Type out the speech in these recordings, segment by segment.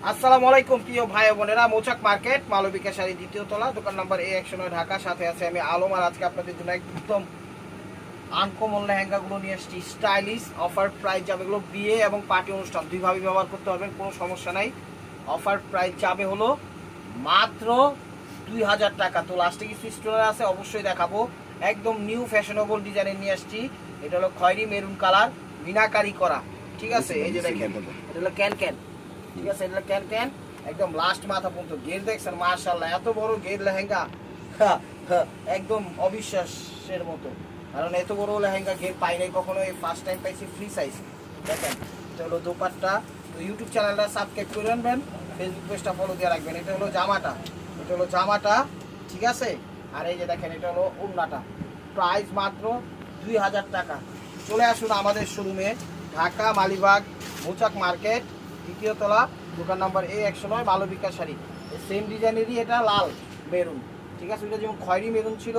আসসালামু আলাইকুম প্রিয় ভাই বোনেরা, মৌচাক মার্কেট মালবিকা শাড়ি দ্বিতীয় তলা, দোকান নাম্বার A109 ঢাকা। সাথে আছে আমি আলম। আর আজকে আপনাদের জন্য একদম আনকমন লেহেঙ্গাগুলো নিয়ে এসেছি। স্টাইলিশ অফার প্রাইস যাবে, এগুলো বিয়ে এবং পার্টি অনুষ্ঠান দুইভাবে ব্যবহার করতে পারবেন, কোনো সমস্যা নাই। অফার প্রাইস যাবে হলো মাত্র 2000 টাকা। তো লাস্টে কিছু স্টোনার আছে, অবশ্যই দেখাবো। একদম নিউ ফ্যাশনেবল ডিজাইনের নিয়ে আসছি। এটা হলো খয়েরি মেরুন কালার, মিনাকারি করা। ঠিক আছে, এই যে দেখেন, এটা হলো ক্যান ক্যান। ঠিক আছে, এটা ক্যান ক্যান একদম লাস্ট মাথা পর্যন্ত গের দেখছেন, মাশাআল্লাহ এত বড় গের লেহেঙ্গা একদম অবিশ্বাসের মতো। কারণ এত বড় লেহেঙ্গা গের পাই নাই কখনো, এই ফার্স্ট টাইম পাইছি ফ্রি সাইজ। দেখেন, এটা হলো দোপাট্টা। তো ইউটিউব চ্যানেলটা সাবস্ক্রাইব করে আনবেন, ফেসবুক পেজটা ফলো দিয়ে রাখবেন। এটা হলো জামাটা, এটা হলো জামাটা। ঠিক আছে, আর এই যে দেখেন, এটা হলো ওড়নাটা। প্রাইস মাত্র 2000 টাকা। চলে আসুন আমাদের শোরুমে, ঢাকা মালিবাগ মৌচাক মার্কেট দ্বিতীয় তলা, দোকান number A109 Malabika sari. Same ডিজাইনেরই এটা লাল মেরুন। ঠিক আছে, ওটা যেমন খয়েরি মেরুন ছিল,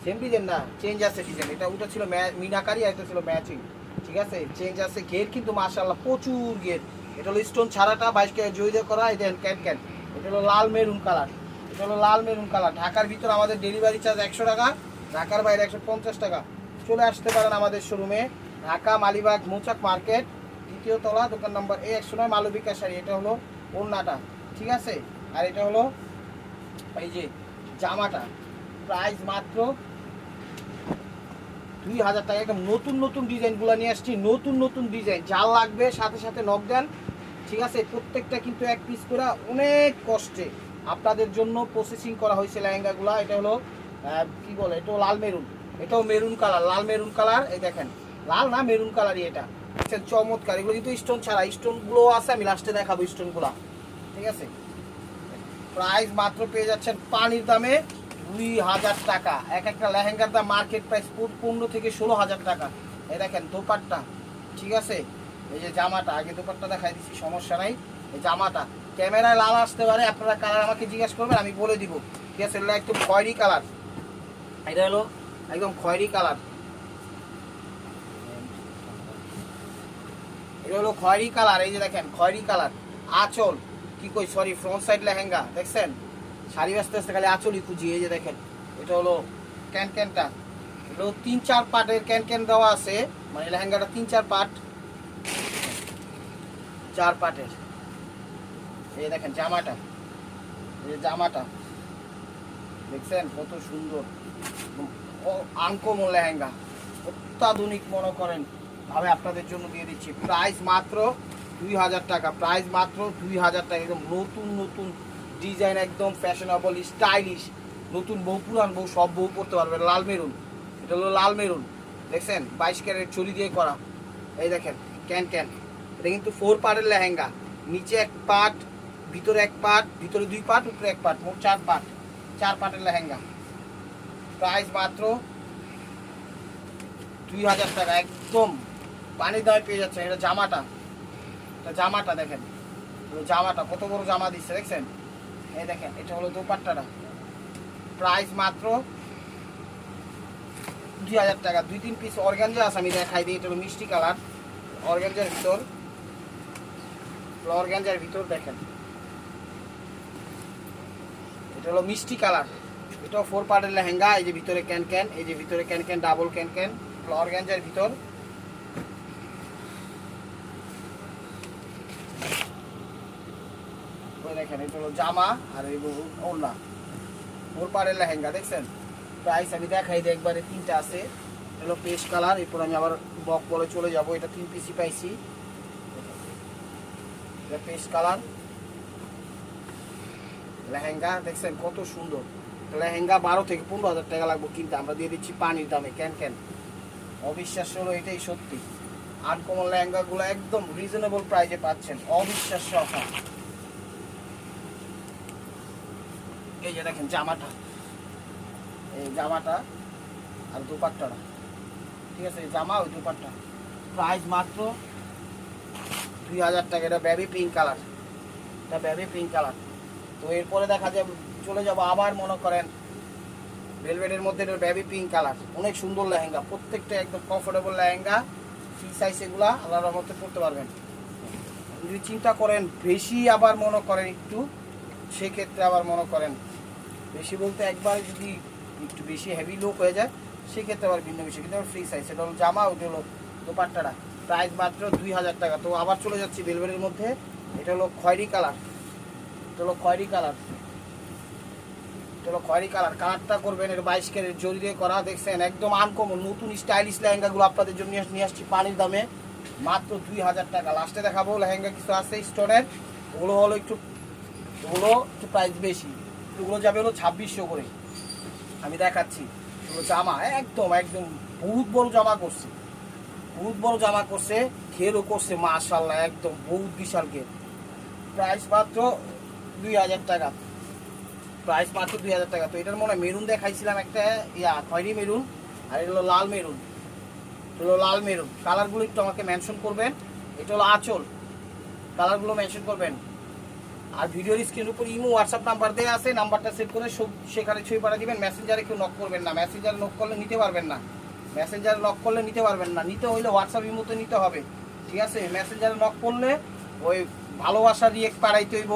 সেম ডিজাইন না, চেঞ্জ আছে ডিজাইন। এটা ওটা ছিল মিনাকারি, আর এটা ছিল ম্যাচিং। ঠিক আছে, চেঞ্জ আছে। ঘের কিন্তু মাশাআল্লাহ প্রচুর ঘের। এটা হলো স্টোন ছাড়াটা 22 ক্যারেট জড়িয়ে করা। এই দেখেন ক্যান ক্যান, এটা হলো লাল মেরুন কালার। এটা হলো লাল মেরুন কালার। ঢাকার ভিতর আমাদের ডেলিভারি চার্জ 100 টাকা, ঢাকার বাইরে 150 টাকা। চলে আসতে পারেন আমাদের শোরুমে, ঢাকা মালিবাগ মৌচাক মার্কেট দ্বিতীয় তলা, দোকান নম্বর A109 মালবিকা শাড়ি। এটা হলো ওড়নাটা। ঠিক আছে, আর এটা হলো এই যে জামাটা। প্রাইস মাত্র 2000 টাকা। একদম নতুন নতুন ডিজাইনগুলো নিয়ে আসছি, নতুন নতুন ডিজাইন। যা লাগবে সাথে সাথে নক দেন। ঠিক আছে, প্রত্যেকটা কিন্তু এক পিস করে অনেক কষ্টে আপনাদের জন্য প্রসেসিং করা হয়েছে লেহেঙ্গাগুলো। এটা হলো কি বলে, এটাও লাল মেরুন, এটাও মেরুন কালার, লাল মেরুন কালার। এই দেখেন, লাল না মেরুন কালারই এটা। দেখছেন, চমৎকার। এগুলো কিন্তু স্টোন ছাড়া, স্টোনগুলো আছে, আমি লাস্টে দেখাবো স্টোনগুলো। ঠিক আছে, প্রাইস মাত্র পেয়ে যাচ্ছেন পানির দামে 2000 টাকা। এক একটা লেহেঙ্গার দাম মার্কেট প্রাইস 15 থেকে 16,000 টাকা। এই দেখেন দোপাট্টা। ঠিক আছে, এই যে জামাটা, আগে দোপাট্টা দেখাই দিচ্ছি, সমস্যা নাই। এই জামাটা ক্যামেরায় লাল আসতে পারে, আপনারা কালার আমাকে জিজ্ঞাসা করবেন, আমি বলে দিব। ঠিক আছে, এটা একদম খয়েরি কালার। এটা হলো একদম খয়েরি কালার। এটা হলো খয়েরি কালার। এই যে দেখেন খয়েরি কালার। আঁচল কি কই, সরি, ফ্রন্ট সাইড লেহেঙ্গা। দেখছেন, শাড়ি ব্যস্ত আসতে খালি আঁচলই খুঁজি। এই যে দেখেন, এটা হলো ক্যান ক্যানটা। এগুলো 3-4 পার্টের ক্যান ক্যান দেওয়া আছে, মানে লেহেঙ্গাটা 3-4 পার্ট, 4 পার্টের। এই দেখেন জামাটা, এই যে জামাটা দেখছেন কত সুন্দর, আনকমন লেহেঙ্গা, অত্যাধুনিক মনে করেন ভাবে আপনাদের জন্য দিয়ে দিচ্ছি। প্রাইস মাত্র 2000 টাকা। প্রাইস মাত্র 2000 টাকা। একদম নতুন নতুন ডিজাইন, একদম ফ্যাশনেবল স্টাইলিশ। নতুন বউ পুরান বউ সব বউ পড়তে পারবেন। লাল মেরুন, এটা হলো লাল মেরুন। দেখছেন 22 ক্যারেট চুরি দিয়ে করা। এই দেখেন ক্যান ক্যান। এটা কিন্তু 4 পার্টের লেহেঙ্গা, নিচে এক পার্ট, ভিতরে এক পার্ট, ভিতরে 2 পার্ট, উপরে এক পার্ট, মোট 4 পার্ট, 4 পার্টের লেহেঙ্গা। প্রাইস মাত্র 2000 টাকা। একদম পানির দামে পেয়ে যাচ্ছেন। এটা জামাটা, এটা জামাটা দেখেন, জামাটা কত বড় জামা দিচ্ছে দেখছেন। এই দেখেন, এটা হলো দোপাট্টাটা। প্রাইস মাত্র 2000 টাকা। 2-3 পিস অর্গানজা আছে, আমি দেখাই দিই। এটা হলো মিষ্টি কালার, অর্গানজার ভিতর, অর্গানজার ভিতর দেখেন, এটা হলো মিষ্টি কালার। এটাও 4 পার্টের লেহেঙ্গা। এই যে ভিতরে ক্যান ক্যান, এই যে ভিতরে can can, double can can, organza ভিতর। দেখেন, এটা হলো জামা, আর এই ওড়না, 4 পাড়ের লেহেঙ্গা। দেখছেন, প্রাইস আমি দেখাই দিই একবারে। 3টা আছে, এটা হলো পেস্ট কালার। এরপর আমি আবার বক বলে চলে যাব। এটা 3 পিসি পাইছি। এটা পেস্ট কালার লেহেঙ্গা। দেখছেন কত সুন্দর লেহেঙ্গা। 12 থেকে 15,000 টাকা লাগবে, কিন্তু আমরা দিয়ে দিচ্ছি পানির দামে। ক্যান ক্যান, অবিশ্বাস্য হলো এটাই সত্যি। আনকমন লেহেঙ্গাগুলো একদম রিজনেবল প্রাইসে পাচ্ছেন, অবিশ্বাস্য অফার। এই যে দেখেন জামাটা, এই জামাটা আর দুপাট্টাটা। ঠিক আছে, জামা ওই দুপাট্টা। প্রাইস মাত্র 2000 টাকা। এটা বেবি পিঙ্ক কালার, এটা বেবি পিঙ্ক কালার। তো এরপরে দেখা যাবে, চলে যাবো আবার মনে করেন ভেলভেটের মধ্যে। এটা বেবি পিঙ্ক কালার, অনেক সুন্দর লেহেঙ্গা, প্রত্যেকটা একদম কমফোর্টেবল লেহেঙ্গা। ফ্রি সাইজ, এগুলা আল্লাহর রহমতে পড়তে পারবেন। যদি চিন্তা করেন বেশি আবার মনে করেন একটু, সেক্ষেত্রে আবার মনে করেন বেশি বলতে একবার যদি একটু বেশি হেভি লুক হয়ে যায় সেক্ষেত্রে আবার ভিন্ন বিষয়, কিন্তু ফ্রি সাইজ। এটা হলো জামা, ওটা হলো দোপাট্টাটা। প্রাইস মাত্র 2000 টাকা। তো আবার চলে যাচ্ছি বেলভেটের মধ্যে। এটা হলো খয়েরি কালার, এটা হলো খয়েরি কালার, এটা হলো খয়েরি কালার। কালারটা করবেন এটা 22 ক্যারেট জরি দিয়ে করা, দেখছেন একদম আনকমন নতুন স্টাইলিশ লেহেঙ্গাগুলো আপনাদের জন্য নিয়ে আসছি পানির দামে মাত্র 2000 টাকা। লাস্টে দেখাবো লেহেঙ্গা কিছু আছে স্টোনের, ওগুলো হলো একটু প্রাইস বেশি, ওগুলো যাবে হলো 2600 করে। আমি দেখাচ্ছি ওগুলো জামা একদম একদম বহুত বড় জামা করছে, বহুত বড় জামা করছে, ঘেরও করছে মাশাআল্লাহ, একদম বহুত বিশাল ঘের। প্রাইস মাত্র 2000 টাকা, প্রাইস মাত্র 2000 টাকা। তো এটার মনে হয় মেরুন দেখাইছিলাম একটা, খয়েরি মেরুন, আর এটা হলো লাল মেরুন, এটা হলো লাল মেরুন। কালারগুলো একটু আমাকে মেনশন করবেন। এটা হলো আঁচল, কালারগুলো মেনশন করবেন। আর ভিডিওর স্ক্রিনের উপর ইমো হোয়াটসঅ্যাপ নাম্বার দেওয়া আছে, নাম্বারটা সেভ করে সেখানে ছবি পাঠিয়ে দিবেন। মেসেঞ্জারে কেউ নক করবেন না, মেসেঞ্জারে নক করলে নিতে পারবেন না, মেসেঞ্জারে নক করলে নিতে পারবেন না। নিতে হইলে হোয়াটসঅ্যাপ ইমোতে নিতে হবে, ঠিক আছে? মেসেঞ্জারে নক করলে ওই ভালোবাসা রিয়েক্ট পাঠাইতে হইব,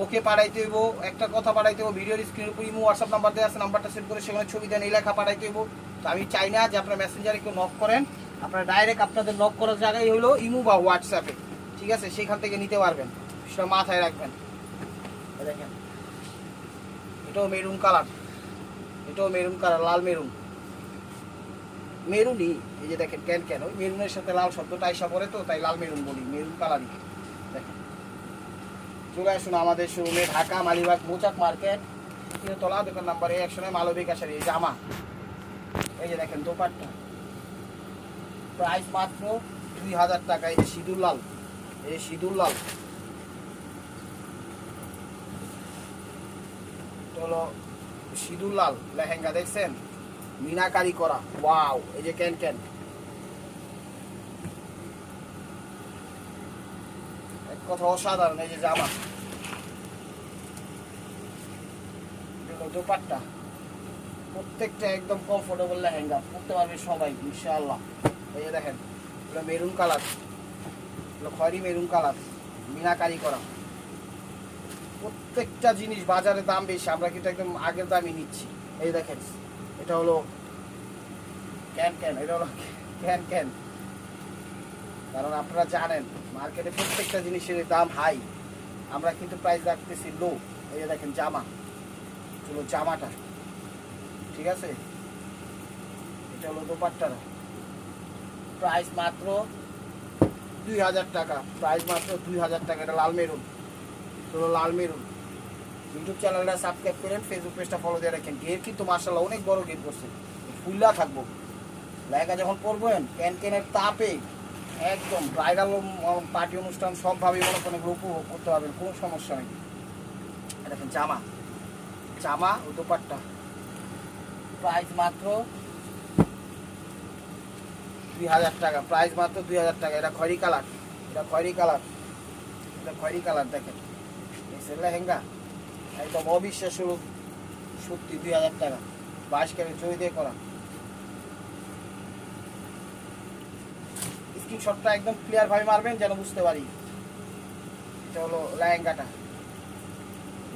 ওকে পাঠাইতে হইব, একটা কথা পাঠাইতে হইব। ভিডিওর স্ক্রিনের উপর ইমো হোয়াটসঅ্যাপ নাম্বার দেওয়া আছে, নাম্বারটা সেভ করে সেখানে ছবি দেন, এই লেখা পাঠাইতে হইব। তো আমি চাই না যে আপনারা মেসেঞ্জারে কেউ নক করেন, আপনারা ডাইরেক্ট আপনাদের নক করার জায়গায় হলো ইমো বা হোয়াটসঅ্যাপে, ঠিক আছে? সেখান থেকে নিতে পারবেন, সেটা মাথায় রাখবেন। দেখেন এটাও মেরুন কালার, এটাও মেরুন কালার, লাল মেরুন, মেরুনই। এই যে দেখেন কেন ওই মেরুনের সাথে লাল শব্দটা আইসা পড়ে, তো তাই লাল মেরুন বলি, মেরুন কালারই। দেখেন চলে আসুন আমাদের শোরুমে, ঢাকা মালিবাগ মৌচাক মার্কেট, তলা, দোকান নাম্বার A109, মালবিকা শাড়ি। এই জামা, এই যে দেখেন দোপাট্টা, প্রাইস মাত্র 2000 টাকা। এই যে সিঁদুর লাল, এই যে সিঁদুর লাল, হলো সিঁদুর লাল লেহেঙ্গা, দেখছেন মিনাকারি করা, ওয়াও। এই যে ক্যান এক কথা অসাধারণ। এই যে জামা, দোপাট্টা, প্রত্যেকটা একদম কমফোর্টেবল লেহেঙ্গা, পরতে পারবে সবাই ইনশাআল্লাহ। এই যে দেখেন এগুলো মেরুন কালার, এগুলো খয়েরি মেরুন কালার, মিনাকারি করা। প্রত্যেকটা জিনিস বাজারে দাম বেশি, আমরা কিন্তু একদম আগের দামই নিচ্ছি। এই দেখেন এটা হলো ক্যান, এটা হলো ক্যান, কারণ আপনারা জানেন মার্কেটে প্রত্যেকটা জিনিসের দাম হাই, আমরা কিন্তু প্রাইস রাখতেছি লো। এই যে দেখেন জামা, হলো জামাটা, ঠিক আছে? এটা হলো দোপাট্টাটা, প্রাইস মাত্র 2000 টাকা, প্রাইস মাত্র 2000 টাকা। এটা লাল মেরুন, হলো লাল মেরুন। ইউটিউব চ্যানেলটা সাবস্ক্রাইব করেন, ফেসবুক পেজটা ফলো দিয়ে রাখেন। গের কিন্তু মাশাআল্লাহ অনেক বড় গের করছে, ফুল্লা থাকবো। লেহেঙ্গা যখন পরবেন ক্যানের তাপে একদম ব্রাইডাল পার্টি অনুষ্ঠান সবভাবেই মনে করেন উপভোগ করতে পারবেন, কোনো সমস্যা নেই। দেখেন জামা ও দোপাট্টা, প্রাইস মাত্র 2000 টাকা, প্রাইস মাত্র 2000 টাকা। এটা খয়েরি কালার, এটা খয়েরি কালার, এটা খয়েরি কালার। দেখেন লেহেঙ্গা একদম অবিশ্বাস্য, সত্যি 2000 টাকা, 22 ক্যারেট জরি দিয়ে করা। স্ক্রিনশটটা একদম ক্লিয়ার ভাবে মারবেন যেন বুঝতে পারি। এটা হলো লেহেঙ্গাটা,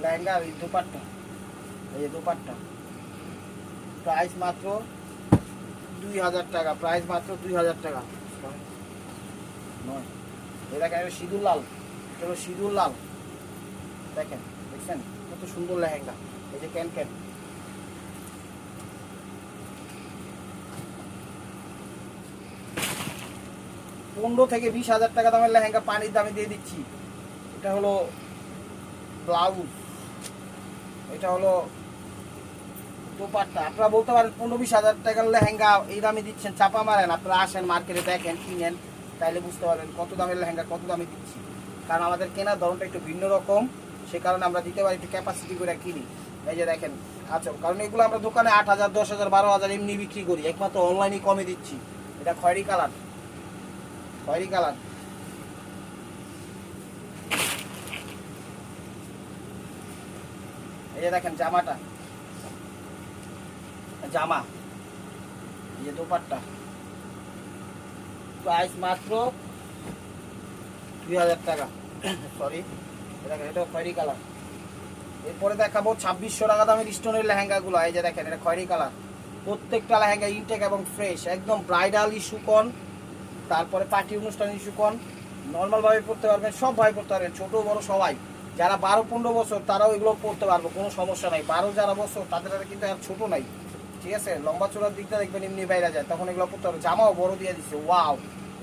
লেহেঙ্গা আর দোপাট্টা, এই যে দোপাট্টা, প্রাইস মাত্র 2000 টাকা, প্রাইস মাত্র 2000 টাকা। নয় এই দেখেন এটা সিঁদুর লাল, এটা হলো সিঁদুর লাল, দেখছেন কত সুন্দর লেহেঙ্গা। এই যে ক্যান 15 থেকে 20,000 টাকা দামের লেহেঙ্গা পানির দামে দিয়ে দিচ্ছি। এটা হলো ব্লাউজ, এটা হলো দোপাট্টা। আপনারা বলতে পারেন 15-20,000 টাকার লেহেঙ্গা এই দামে দিচ্ছেন, চাপা মারেন। আপনারা আসেন মার্কেটে দেখেন, কিনেন, তাইলে বুঝতে পারবেন কত দামের লেহেঙ্গা কত দামে দিচ্ছি। কারণ আমাদের কেনার ধরনটা একটু ভিন্ন রকম, সে কারণে আমরা দিতে পারি একটু ক্যাপাসিটি করে কিনি। এই যে দেখেন আচ্ছা, কারণ এগুলো আমরা দোকানে 8,000, 10,000, 12,000 এমনি বিক্রি করি, একমাত্র অনলাইনে কমে দিচ্ছি। এটা খয়েরি কালার, খয়েরি কালার। এই যে দেখেন জামাটা, জামা, এই যে দোপাট্টা, প্রাইস মাত্র 2000 টাকা। সরি, দেখেন এটাও খয়েরি কালার। এরপরে দেখাবো 2600 টাকা দামের স্টোনের লেহেঙ্গাগুলো। এই যে দেখেন এটা খয়েরি কালার, প্রত্যেকটা লেহেঙ্গা ইনটেক এবং ফ্রেশ, একদম ব্রাইডাল ইস্যুকন, তারপরে পার্টি অনুষ্ঠান ইস্যুকন, নর্মালভাবে পড়তে পারবেন, সবভাবে পড়তে পারবেন, ছোটো বড় সবাই। যারা 12-15 বছর তারাও এগুলো পড়তে পারবে, কোনো সমস্যা নাই। 12 যারা বছর তাদের কিন্তু আর ছোটো নাই, ঠিক আছে। লম্বা চূড়ার দিকটা দেখবেন এমনি বাইরে যায়, তখন এগুলো পড়তে পারবে। জামাও বড় দিয়ে দিচ্ছে, ওয়াও।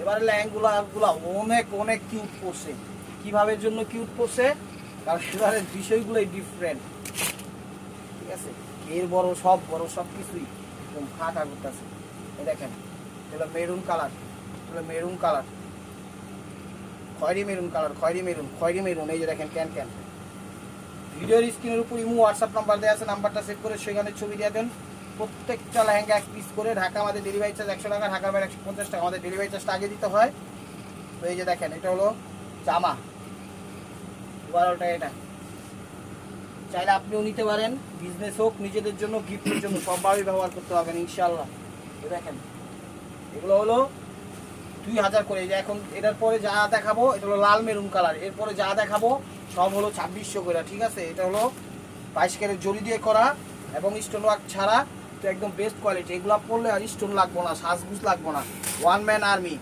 এবারে লেহেঙ্গুলো অনেক অনেক কিউট পড়ছে। কীভাবে জন্য কিউট পড়ছে, কারণ এবারের বিষয়গুলোই ডিফারেন্ট, ঠিক আছে। এর বড় সব কিছুই একদম ফাঁকা করতেছে। এই দেখেন এগুলো মেরুন কালার, এগুলো মেরুন কালার, খয়েরি মেরুন কালার, খয়েরি মেরুন। এই যে দেখেন ক্যান। ভিডিওর স্ক্রিনের উপর ইমো হোয়াটসঅ্যাপ নাম্বার দেওয়া আছে, নাম্বারটা সেভ করে সেখানে ছবি দিয়ে দেন। প্রত্যেকটা লেহেঙ্গা 1 পিস করে। ঢাকা আমাদের ডেলিভারি চার্জ 100 টাকা, ঢাকার বাইরে 150 টাকা। আমাদের ডেলিভারি চার্জটা আগে দিতে হয়। তো এই যে দেখেন এটা হলো জামা, ওভারঅলটা এটা। চাইলে আপনিও নিতে পারেন, বিজনেস হোক, নিজেদের জন্য, গিফটের জন্য, সবভাবেই ব্যবহার করতে পারবেন ইনশাল্লাহ। দেখেন এগুলো হলো 2000 করে। এই যে এখন এটার পরে যা দেখাবো এটা হলো লাল মেরুন কালার, এরপরে যা দেখাবো সব হলো 2600 করে, ঠিক আছে। এটা হলো 22 ক্যারেট জরি দিয়ে করা এবং স্টোন ওয়ার্ক ছাড়া, তো একদম বেস্ট কোয়ালিটি। এগুলো পরলে আর স্টোন লাগবো না, সাজগুজ লাগবো না। ওয়ান ম্যান আর্মি,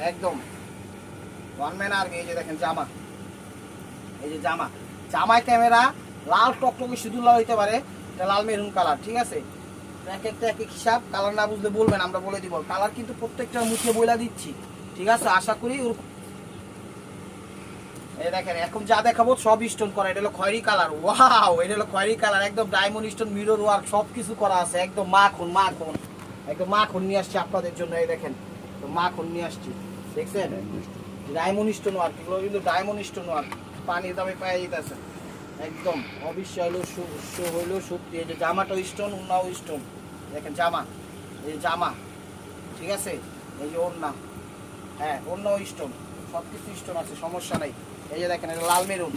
একদম ওয়ান ম্যান আর্মি। এই যে দেখেন জামা, এই যে জামায় ক্যামেরা লাল টকটকে সিঁদুর লাল হইতে পারে, এটা লাল মেরুন কালার, ঠিক আছে। এক একটা এক এক হিসাব, কালার না বুঝলে বলবেন, আমরা বলে দিব। কালার কিন্তু প্রত্যেকটার মুখে বইলা দিচ্ছি, ঠিক আছে। আশা করি এই দেখেন এখন যা দেখাবো সব স্টোন করা। এটা হলো খয়েরি কালার, ওয়াও, এটা হলো খয়েরি কালার, একদম ডায়মন্ড স্টোন, মিরর ওয়ার্ক, সব কিছু করা আছে, একদম একদম মাখন নিয়ে আসছি আপনাদের জন্য। এই দেখেন মাখন নিয়ে আসছি, দেখছেন ডায়মন্ড স্টোন ওয়ার্ক, এগুলো কিন্তু ডায়মন্ড স্টোন ওয়ার্ক, পানির দামে পাওয়া যেতেছে, একদম অবিশ্বাস হইলেও সত্যি। এই যে জামাটাও স্টোন, ওড়নাও স্টোন, দেখেন জামা, এই জামা, ঠিক আছে। এই যে ওড়না, হ্যাঁ ওড়নাও স্টোন, সব কিছু স্টোন আছে, সমস্যা নাই। এই যে দেখেন এটা লাল মেরুন,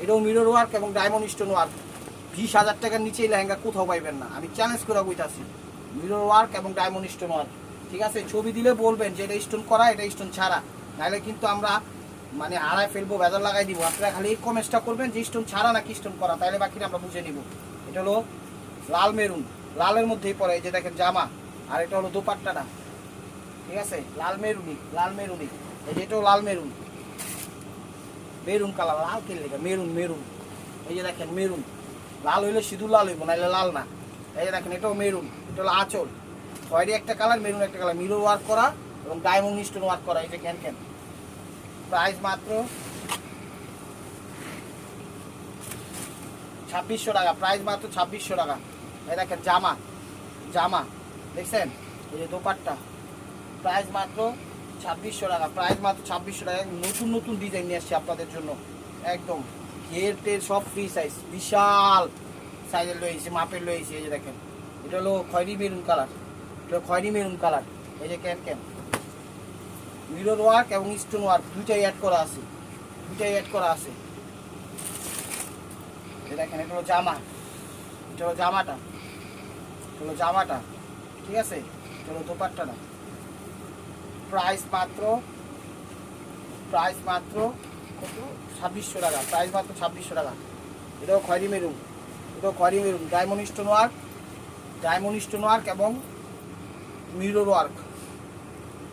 এটাও মিরর ওয়ার্ক এবং ডায়মন্ড স্টোন ওয়ার্ক। 20,000 টাকার নিচেই লেহেঙ্গা কোথাও পাইবেন না, আমি চ্যালেঞ্জ করে বইতাছি। মিরর ওয়ার্ক এবং ডায়মন্ড স্টোন ওয়ার্ক, ঠিক আছে। ছবি দিলে বলবেন যে এটা স্টোন করা, এটা স্টোন ছাড়া, নাহলে কিন্তু আমরা মানে হারায় ফেলবো, ভেজাল লাগাই দিব। আপনারা খালি এই কমেন্টটা করবেন যে স্টোন ছাড়া নাকি স্টোন করা, তাহলে বাকিটা আমরা বুঝে নিব। এটা হলো লাল মেরুন, লালের মধ্যেই পড়ে। এই যে দেখেন জামা, আর এটা হলো দোপাট্টাটা, ঠিক আছে। লাল মেরুনি, এই যে এটাও লাল মেরুন কালার, লাল কে লেখা, মেরুন। এই যে দেখেন মেরুন, লাল হইলে সিঁদুর লাল হইব, নাহলে লাল না। এই যে দেখেন এটাও মেরুন, এটা হলো আঁচল, খয়েরি একটা কালার, মেরুন একটা কালার, মিরর ওয়ার্ক করা এবং ডায়মন্ড স্টোন ওয়ার্ক করা। এই যে ক্যান। প্রাইস মাত্র 2600 টাকা, প্রাইস মাত্র 2600 টাকা। এই দেখেন জামা দেখছেন, এই যে দোপাট্টা, প্রাইস মাত্র 2600 টাকা, প্রাইস মাত্র 2600 টাকা। নতুন ডিজাইন নিয়ে আসছি আপনাদের জন্য, একদম ঘের সব ফ্রি সাইজ, বিশাল সাইজের লয়েছি, মাপের লয়েছি। এই যে দেখেন এটা হলো খয়েরি মেরুন কালার, এই যে ক্যান মিরর ওয়ার্ক এবং স্টোন ওয়ার্ক দুইটাই অ্যাড করা আছে। এই দেখেন এটা হলো জামাটা, ঠিক আছে। এটা হলো দোপাট্টাটা, প্রাইস মাত্র কত, 2600 টাকা, প্রাইস মাত্র 2600 টাকা। এটাও খয়েরি মেরুন, ডায়মন্ড স্টোন ওয়ার্ক এবং মিরর ওয়ার্ক,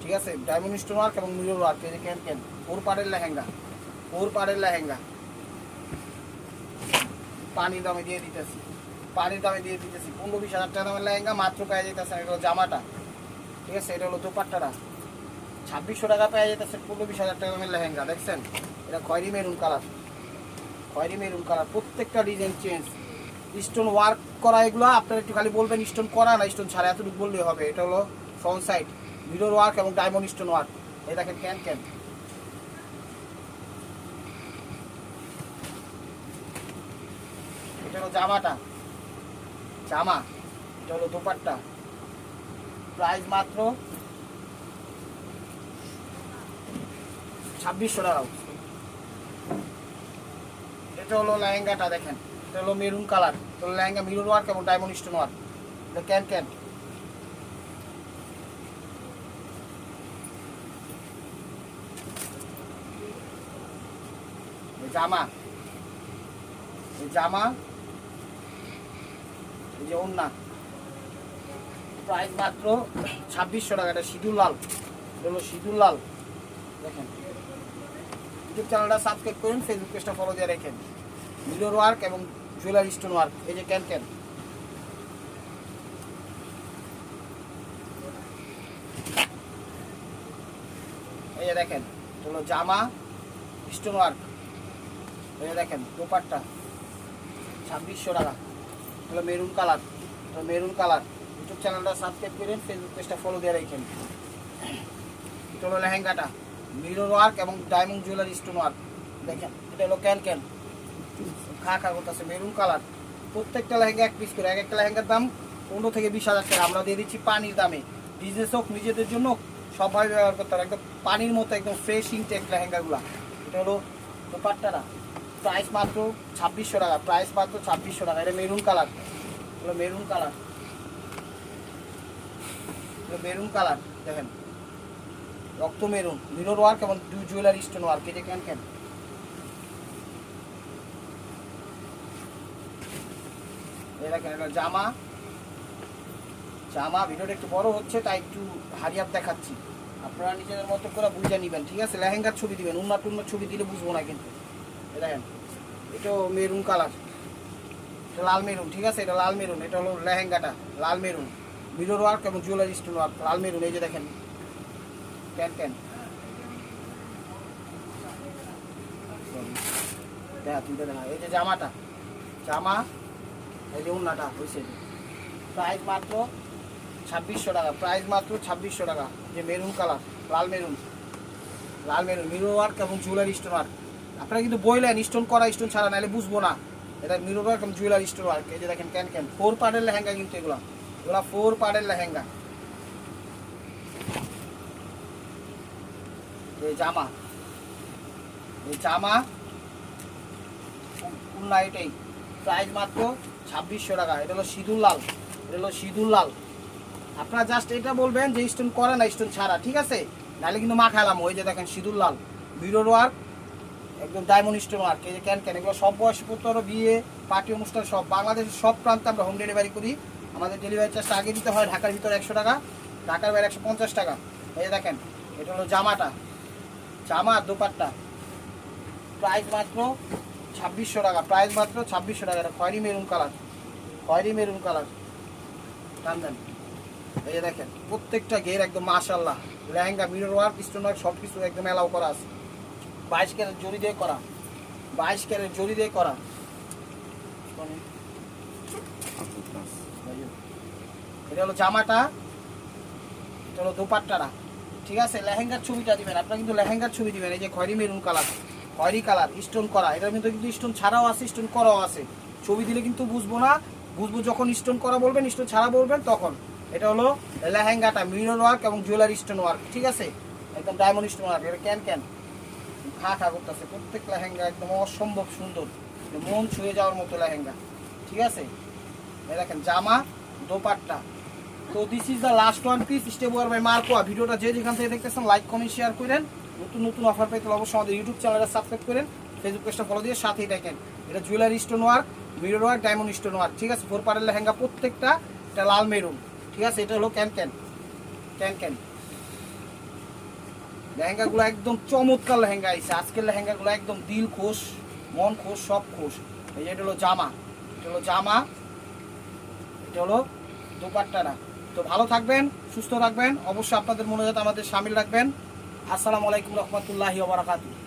ঠিক আছে। ডায়মন্ড স্টোন ওয়ার্ক এবং মিরর ওয়ার্ক। এই যে ক্যান 4 পাড়ের লেহেঙ্গা, পানির দামে দিয়ে দিতেছি, 15-20 হাজার টাকা দামের লেহেঙ্গা মাত্র পেয়ে যেতেছে। এটা হলো জামাটা, ঠিক আছে। এটা হলো দোপাট্টাটা, 2600 টাকা পেয়ে যেতেছে 15-20 হাজার টাকা দামের লেহেঙ্গা, দেখছেন। এটা খয়েরি মেরুন কালার, প্রত্যেকটা ডিজাইন চেঞ্জ, স্টোন ওয়ার্ক করা। এগুলো আপনারা একটু খালি বলবেন স্টোন করা না স্টোন ছাড়া, এতটুকু বললেই হবে। এটা হলো ফ্রন্ট সাইড, মিরর ওয়ার্ক এবং ডায়মন্ড স্টোন ওয়ার্ক। এই দেখেন ক্যান, এটা হলো জামা, এটা হলো দোপাট্টা, প্রাইস মাত্র 2600 টাকা। এটা হলো লেহেঙ্গাটা, দেখেন এটা হলো মেরুন কালার, এটা হলো লেহেঙ্গা, মিরর ওয়ার্ক এবং ডায়মন্ড স্টোন ওয়ার্ক। এটা ক্যান জামা, এই জামা, এই যে ওড়না, প্রাইস মাত্র 2600 টাকা। এটা সিঁদুর লাল, এটা হলো সিঁদুর লাল। দেখেন, ইউটিউব চ্যানেলটা সাবস্ক্রাইব করুন, ফেসবুক পেজটা ফলো দিয়ে রাখেন। মিরর ওয়ার্ক এবং জুয়েলারি স্টোন ওয়ার্ক। এই যে ক্যান, এই যে দেখেন হলো জামা স্টোন ওয়ার্ক। এই যে দেখেন দোপাট্টা 2600 টাকা। হলো maroon colour, maroon colour. YouTube চ্যানেলটা সাবস্ক্রাইব করেন, ফেসবুক পেজটা ফলো দিয়ে রাখেন। এটা হলো লেহেঙ্গাটা, মিরর ওয়ার্ক এবং ডায়মন্ড জুয়েলারি স্টোন ওয়ার্ক। দেখেন এটা হলো ক্যান খা করতেছে মেরুন কালার। প্রত্যেকটা লেহেঙ্গা এক পিস করে, এক একটা লেহেঙ্গার দাম 15 থেকে 20,000 টাকা। আমরা দিয়ে দিচ্ছি পানির দামে। বিজনেস হোক নিজেদের জন্য সবাই ব্যবহার করতে হবে, একদম পানির মতো একদম ফ্রেশ ইনটেক লেহেঙ্গাগুলা। এটা হলো দোপাট্টাটা, প্রাইস মাত্র 2600 টাকা। প্রাইস মাত্র 2600 টাকা। এটা মেরুন কালার, হলো মেরুন কালার, মেরুন কালার। দেখেন রক্ত মেরুন, মিরর ওয়ার্ক এবং জুয়েলারি স্টোন ওয়ার্ক। এই যে ক্যান, এই দেখেন এটা জামা, ভিডিওটা একটু বড় হচ্ছে তাই একটু হারিয়াপ দেখাচ্ছি, আপনারা নিজেদের মতো করে বুঝে নেবেন, ঠিক আছে? লেহেঙ্গার ছবি দিবেন, উন্নার ছবি দিলে বুঝবো না কিন্তু। দেখেন এটা মেরুন কালার, এটা লাল মেরুন, ঠিক আছে? এটা লাল মেরুন। এটা হলো লেহেঙ্গাটা লাল মেরুন, মিরর ওয়ার্ক এবং জুয়েলারি স্টোন ওয়ার্ক, লাল মেরুন। এই যে দেখেন ক্যান এই যে জামাটা, এই যে উন্নাটা হয়েছে। প্রাইস মাত্র 2600 টাকা। প্রাইস মাত্র 2600 টাকা। যে মেরুন কালার, লাল মেরুন, মিরর ওয়ার্ক এবং জুয়েলারি স্টোন ওয়ার্ক। আপনারা কিন্তু বইলেন স্টোন করা, স্টোন ছাড়া, নাহলে বুঝবো না। এটা মিরর ওয়ার্ক এবং জুয়েলারি স্টোন ওয়ার্ক। এই যে দেখেন ক্যান 4 পার্টের লেহেঙ্গা কিন্তু এগুলা 4 পার্টের লেহেঙ্গা। এই জামা, উন্না, এটাই প্রাইস মাত্র 2600 টাকা। এটা হলো সিঁদুর লাল, আপনারা জাস্ট এটা বলবেন যে স্টোন করে না, স্টোন ছাড়া, ঠিক আছে? নাহলে কিন্তু মা খেলাম। ওই যে দেখেন সিঁদুর লাল, মিরর ওয়ার্ক একদম ডায়মন্ড স্টোন ওয়ার্ক। এই যে ক্যান, এগুলো সব বয়সী পুত্র, বিয়ে, পার্টি অনুষ্ঠান, সব বাংলাদেশের সব প্রান্তে আমরা হোম ডেলিভারি করি। আমাদের ডেলিভারি চার্জটা আগে দিতে হয়। ঢাকার ভিতরে 100 টাকা, ঢাকার বাইরে 150 টাকা। এই যে দেখেন এটা হলো জামা দোপাট্টা, প্রাইস মাত্র 2600 টাকা। প্রাইস মাত্র 2600 টাকা। এটা খয়েরি মেরুন কালার, টানদেন। এই যে দেখেন প্রত্যেকটা ঘের একদম মাশাআল্লাহ। Lehenga mirror work, stone work সব কিছু একদম এলাও করা আছে। 22 ক্যারেট জরি দিয়ে করা, এটা হলো জামাটা, এটা হলো দোপাট্টাটা, ঠিক আছে? লেহেঙ্গার ছবিটা দিবেন, আপনারা কিন্তু লেহেঙ্গার ছবি দিবেন। এই যে খয়েরি মেরুন কালার, স্টোন করা। এটার মধ্যে কিন্তু স্টোন ছাড়াও আছে, স্টোন করাও আছে। ছবি দিলে কিন্তু বুঝবো না, বুঝবো যখন স্টোন করা বলবেন, স্টোন ছাড়া বলবেন তখন। এটা হলো লেহেঙ্গাটা, মিরর ওয়ার্ক এবং জুয়েলারি স্টোন ওয়ার্ক, ঠিক আছে? একদম ডায়মন্ড স্টোন ওয়ার্ক। এটা ক্যান খা করতেছে। প্রত্যেক লেহেঙ্গা একদম অসম্ভব সুন্দর, মন ছুঁয়ে যাওয়ার মতো লেহেঙ্গা, ঠিক আছে? এই দেখেন জামা দোপাট্টা। তো this is the last one piece, step wear by মার্কোয়া। ভিডিওটা যে যেখান থেকে দেখতেছেন লাইক কমেন্ট শেয়ার করেন। নতুন অফার পেতে অবশ্যই আমাদের ইউটিউব চ্যানেলটা সাবস্ক্রাইব করেন, ফেসবুক পেজটা ফলো দিয়ে সাথেই দেখেন। এটা jewellery stone work, mirror work, diamond stone work, ঠিক আছে? 4 পার্টের লেহেঙ্গা প্রত্যেকটা। এটা লাল মেরুন, ঠিক আছে? এটা হলো ক্যান লেহেঙ্গাগুলো একদম চমৎকার লেহেঙ্গা আইছে। আজকের লেহেঙ্গাগুলো একদম দিল খুশ, মন খুশ, সব খুশ। এই যে এটা হলো জামা, এটা হলো দোপাট্টাটা। তো ভালো থাকবেন, সুস্থ থাকবেন, অবশ্যই আপনাদের মনোজাত আমাদের শামিল রাখবেন। আসসালামু আলাইকুম রহমতুল্লাহি ওয়া বারাকাতুহু।